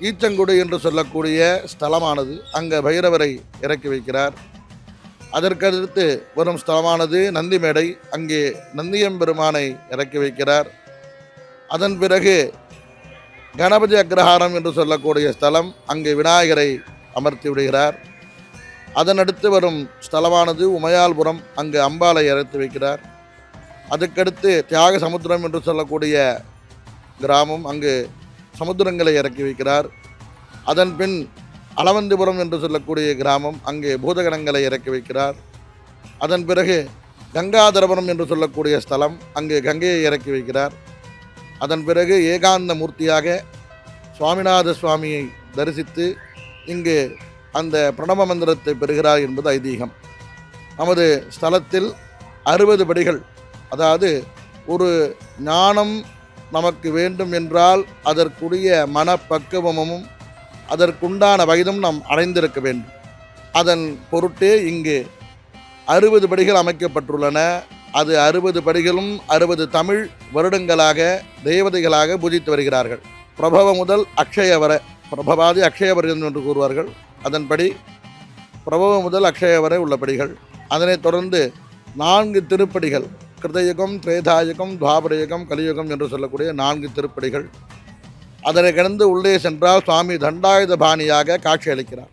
ஈச்சங்குடி என்று சொல்லக்கூடிய ஸ்தலமானது அங்கே பைரவரை இறக்கி வைக்கிறார். அதற்கடுத்து வரும் ஸ்தலமானது நந்திமேடை, அங்கே நந்தியம்பெருமானை இறக்கி வைக்கிறார். அதன் பிறகு கணபதி அக்ரஹாரம் என்று சொல்லக்கூடிய ஸ்தலம், அங்கே விநாயகரை அமர்த்தி விடுகிறார். அதனடுத்து வரும் ஸ்தலமானது உமையால்புரம், அங்கு அம்பாளை இறக்கி வைக்கிறார். அதுக்கடுத்து தியாக சமுத்திரம் என்று சொல்லக்கூடிய கிராமம், அங்கு சமுத்திரங்களை இறக்கி வைக்கிறார். அதன் பின் அளவந்திபுரம் என்று சொல்லக்கூடிய கிராமம், அங்கே பூதகணங்களை இறக்கி வைக்கிறார். அதன் பிறகு கங்காதரபுரம் என்று சொல்லக்கூடிய ஸ்தலம், அங்கே கங்கையை இறக்கி வைக்கிறார். அதன் பிறகு ஏகாந்த மூர்த்தியாக சுவாமிநாத சுவாமியை தரிசித்து இங்கு அந்த பிரணவ மந்திரத்தை பெறுகிறார் என்பது ஐதீகம். நமது ஸ்தலத்தில் 60 படிகள், அதாவது ஒரு ஞானம் நமக்கு வேண்டும் என்றால் அதற்குரிய மனப்பக்குவமும் அதற்குண்டான வயதும் நாம் அடைந்திருக்க வேண்டும். அதன் பொருட்டே இங்கு 60 படிகள் அமைக்கப்பட்டுள்ளன. அது 60 படிகளும் 60 தமிழ் வருடங்களாக தேவதைகளாக பூஜித்து வருகிறார்கள். பிரபவ முதல் அக்ஷய வரை, பிரபவாதி அக்ஷயபரியம் என்று கூறுவார்கள். அதன்படி பிரபவ முதல் அக்ஷய வரை உள்ள படிகள். அதனைத் தொடர்ந்து 4 திருப்படிகள், கிருதயுகம், திரேதாயுகம், துவாபரயுகம், கலியுகம் என்று சொல்லக்கூடிய 4 திருப்படிகள். அதனை கடந்து உள்ளே சென்றால் சுவாமி தண்டாயுத பாணியாக காட்சியளிக்கிறார்.